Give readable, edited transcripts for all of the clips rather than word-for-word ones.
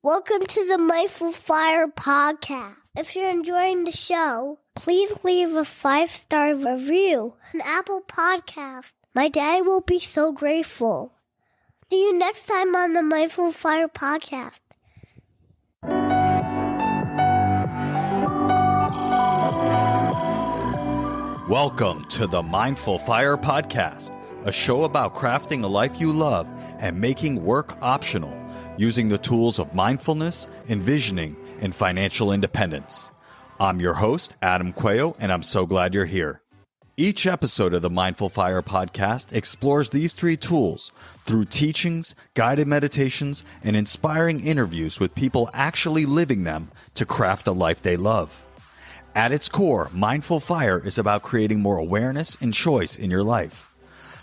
Welcome to the Mindful Fire podcast. If you're enjoying the show, please leave a 5-star review on Apple Podcast. My dad will be so grateful. See you next time on the Mindful Fire podcast. Welcome to the Mindful Fire podcast, a show about crafting a life you love and making work optional, using the tools of mindfulness, envisioning, and financial independence. I'm your host, Adam Cuello, and I'm so glad you're here. Each episode of the Mindful Fire podcast explores these 3 tools through teachings, guided meditations, and inspiring interviews with people actually living them to craft a life they love. At its core, Mindful Fire is about creating more awareness and choice in your life.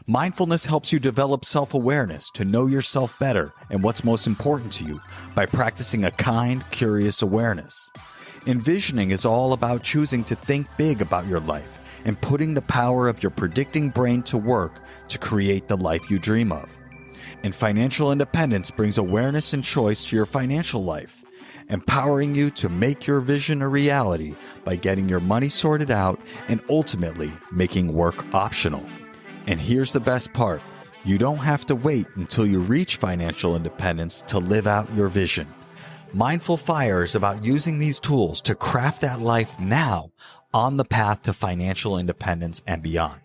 Mindfulness helps you develop self-awareness to know yourself better and what's most important to you by practicing a kind, curious awareness. Envisioning is all about choosing to think big about your life and putting the power of your predicting brain to work to create the life you dream of. And financial independence brings awareness and choice to your financial life, empowering you to make your vision a reality by getting your money sorted out and ultimately making work optional. And here's the best part. You don't have to wait until you reach financial independence to live out your vision. Mindful Fire is about using these tools to craft that life now on the path to financial independence and beyond.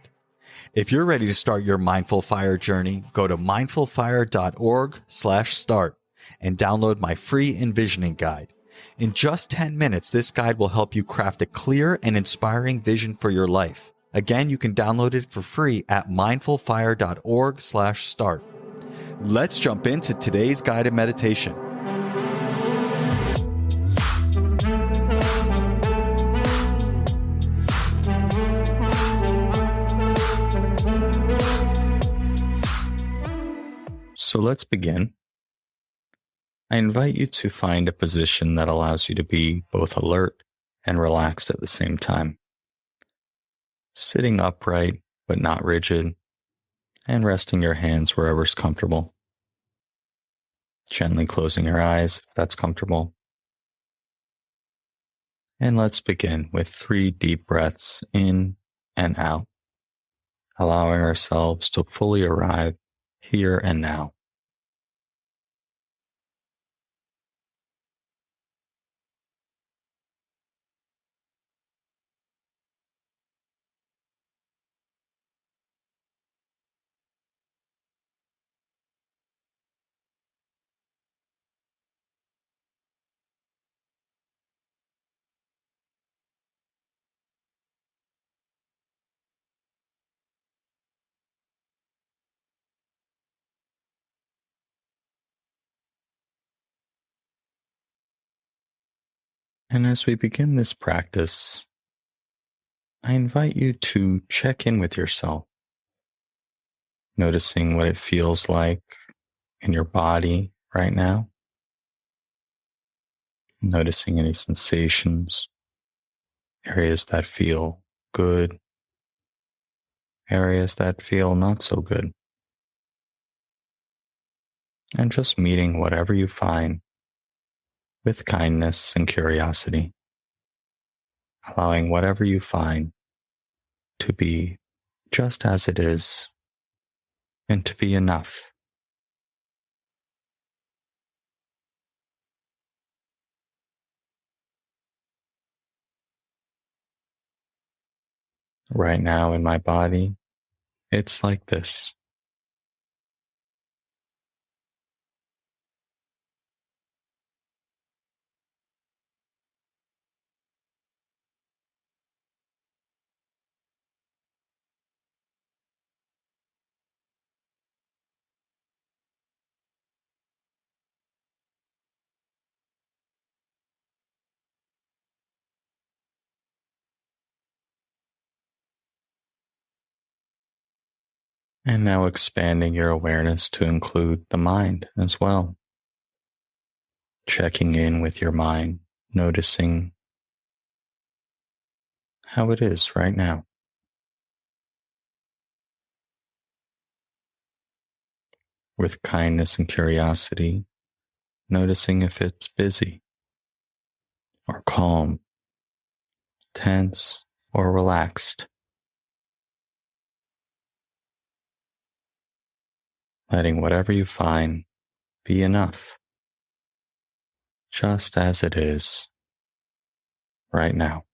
If you're ready to start your Mindful Fire journey, go to mindfulfire.org/start and download my free envisioning guide. In just 10 minutes, this guide will help you craft a clear and inspiring vision for your life. Again, you can download it for free at mindfulfire.org/start. Let's jump into today's guided meditation. So let's begin. I invite you to find a position that allows you to be both alert and relaxed at the same time. Sitting upright but not rigid, and resting your hands wherever's comfortable. Gently closing your eyes if that's comfortable. And let's begin with 3 deep breaths in and out, allowing ourselves to fully arrive here and now. And as we begin this practice, I invite you to check in with yourself, noticing what it feels like in your body right now, noticing any sensations, areas that feel good, areas that feel not so good, and just meeting whatever you find with kindness and curiosity, allowing whatever you find to be just as it is and to be enough. Right now in my body, it's like this. And now expanding your awareness to include the mind as well. Checking in with your mind, noticing how it is right now. With kindness and curiosity, noticing if it's busy or calm, tense or relaxed. Letting whatever you find be enough, just as it is right now.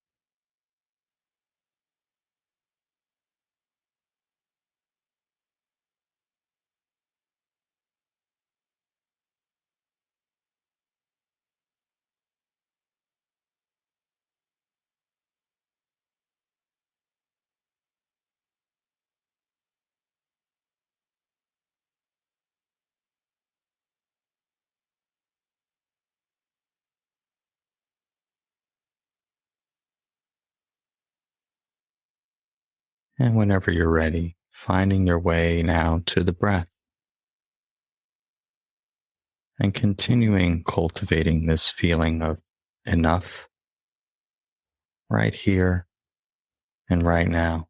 And whenever you're ready, finding your way now to the breath and continuing cultivating this feeling of enough right here and right now.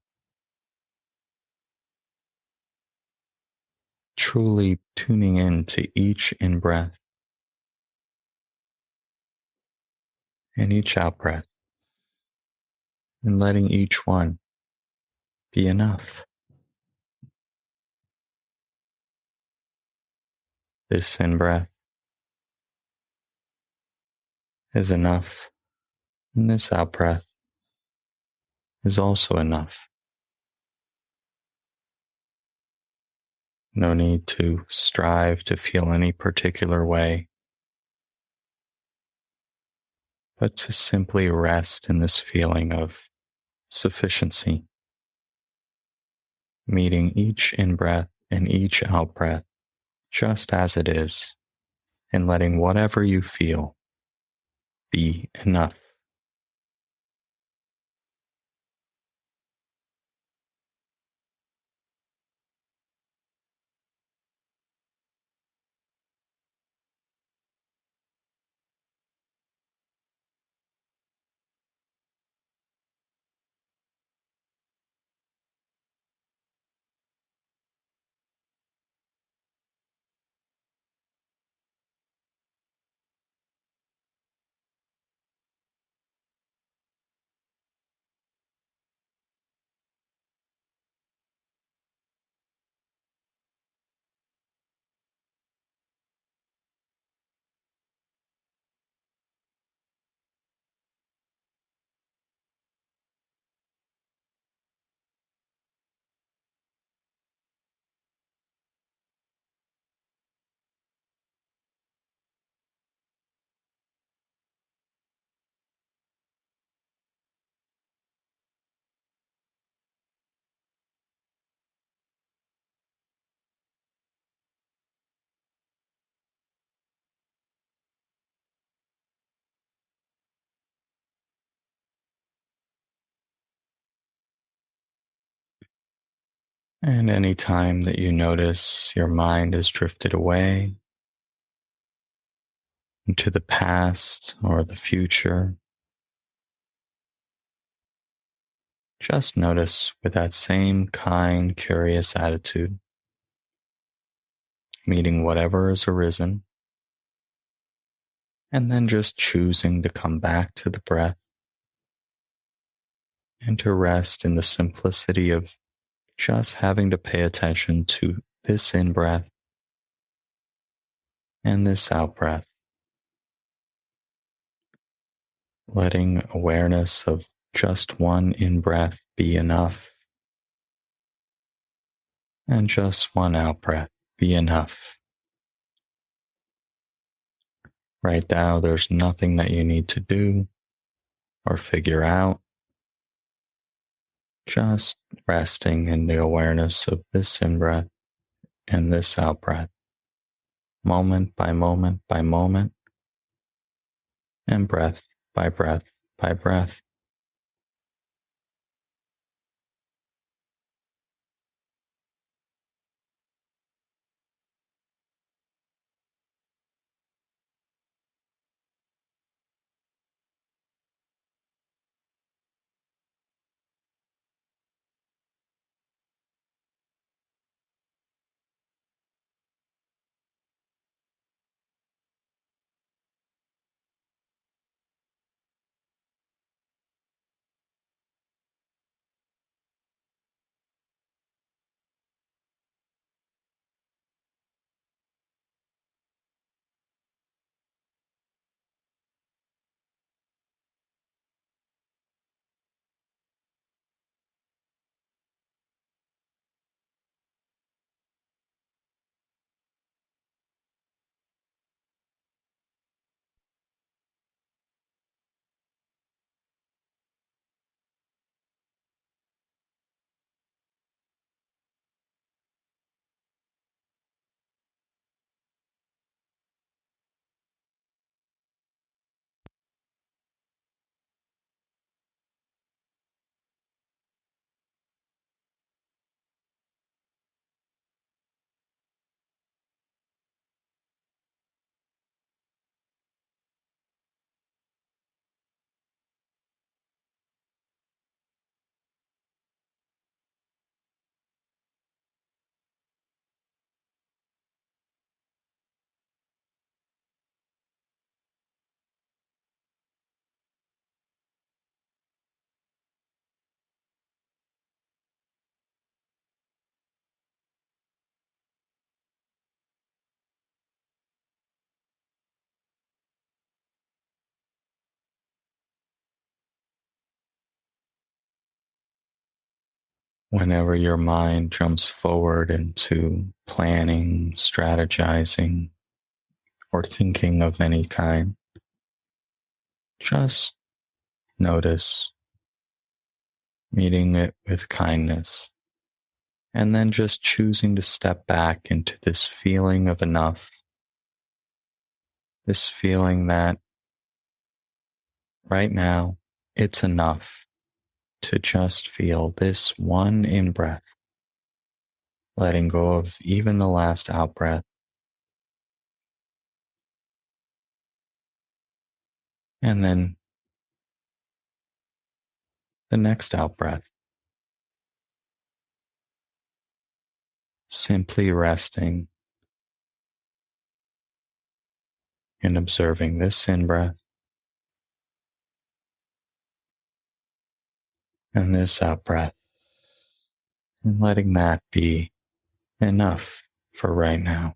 Truly tuning in to each in-breath and each out-breath and letting each one be enough. This in-breath is enough, and this out-breath is also enough. No need to strive to feel any particular way, but to simply rest in this feeling of sufficiency, meeting each in-breath and each out-breath just as it is, and letting whatever you feel be enough. And any time that you notice your mind has drifted away into the past or the future, just notice with that same kind, curious attitude, meeting whatever has arisen, and then just choosing to come back to the breath and to rest in the simplicity of just having to pay attention to this in-breath and this out-breath, letting awareness of just one in-breath be enough and just one out-breath be enough. Right now, there's nothing that you need to do or figure out. Just resting in the awareness of this in-breath and this out-breath, moment by moment by moment, and breath by breath by breath. Whenever your mind jumps forward into planning, strategizing, or thinking of any kind, just notice, meeting it with kindness, and then just choosing to step back into this feeling of enough, this feeling that right now it's enough to just feel this one in-breath, letting go of even the last out-breath, and then the next out-breath, simply resting and observing this in-breath and this out-breath, and letting that be enough for right now.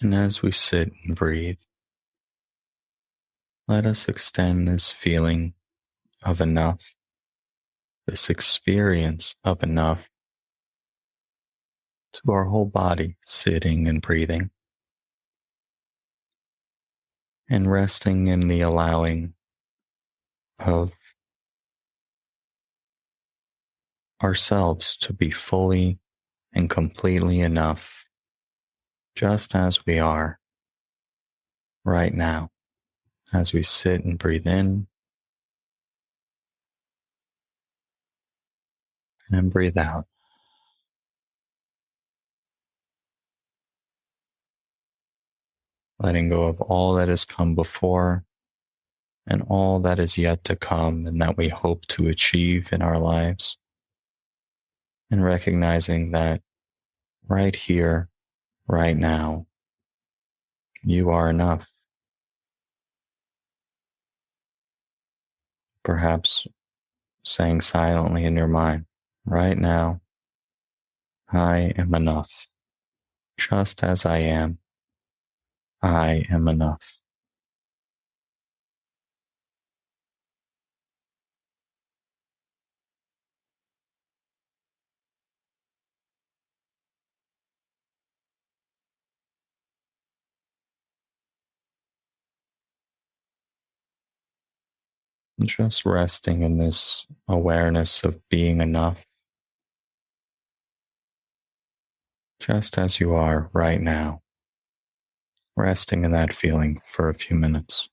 And as we sit and breathe, let us extend this feeling of enough, this experience of enough, to our whole body, sitting and breathing, and resting in the allowing of ourselves to be fully and completely enough, just as we are right now, as we sit and breathe in and breathe out. Letting go of all that has come before and all that is yet to come and that we hope to achieve in our lives. And recognizing that right here, right now, you are enough. Perhaps saying silently in your mind, right now, I am enough, just as I am. I am enough. Just resting in this awareness of being enough, just as you are right now, resting in that feeling for a few minutes.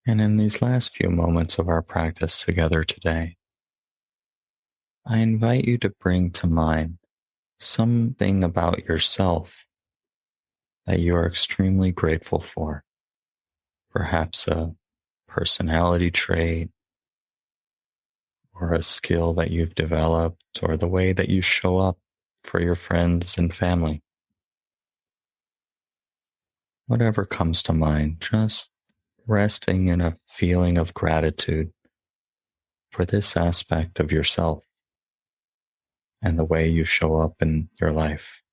And in these last few moments of our practice together today, I invite you to bring to mind something about yourself that you are extremely grateful for. Perhaps a personality trait or a skill that you've developed or the way that you show up for your friends and family. Whatever comes to mind, just resting in a feeling of gratitude for this aspect of yourself and the way you show up in your life.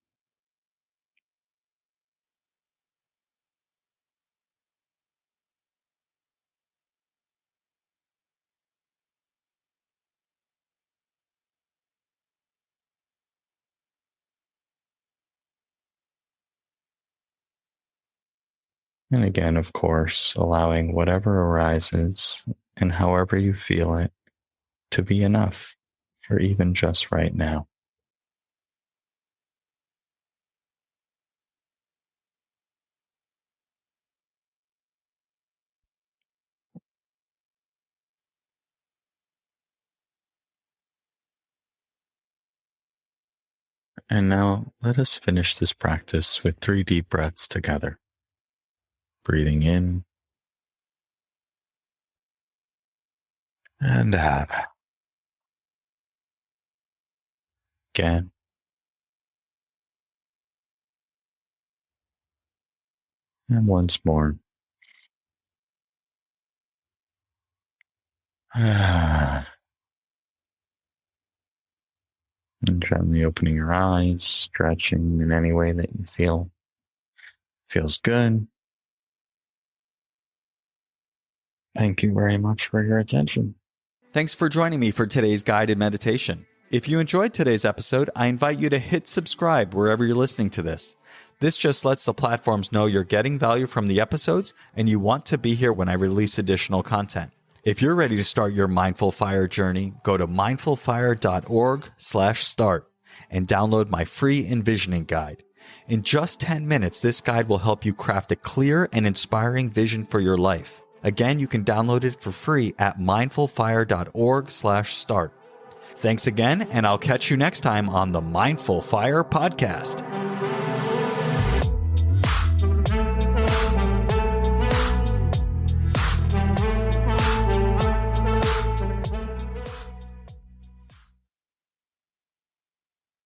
And again, of course, allowing whatever arises and however you feel it to be enough for even just right now. And now let us finish this practice with 3 deep breaths together. Breathing in and out. Again. And once more. And gently opening your eyes, stretching in any way that you feel feels good. Thank you very much for your attention. Thanks for joining me for today's guided meditation. If you enjoyed today's episode, I invite you to hit subscribe wherever you're listening to this. This just lets the platforms know you're getting value from the episodes and you want to be here when I release additional content. If you're ready to start your Mindful Fire journey, go to mindfulfire.org/start and download my free envisioning guide. In just 10 minutes, this guide will help you craft a clear and inspiring vision for your life. Again, you can download it for free at mindfulfire.org/start. Thanks again, and I'll catch you next time on the Mindful Fire Podcast.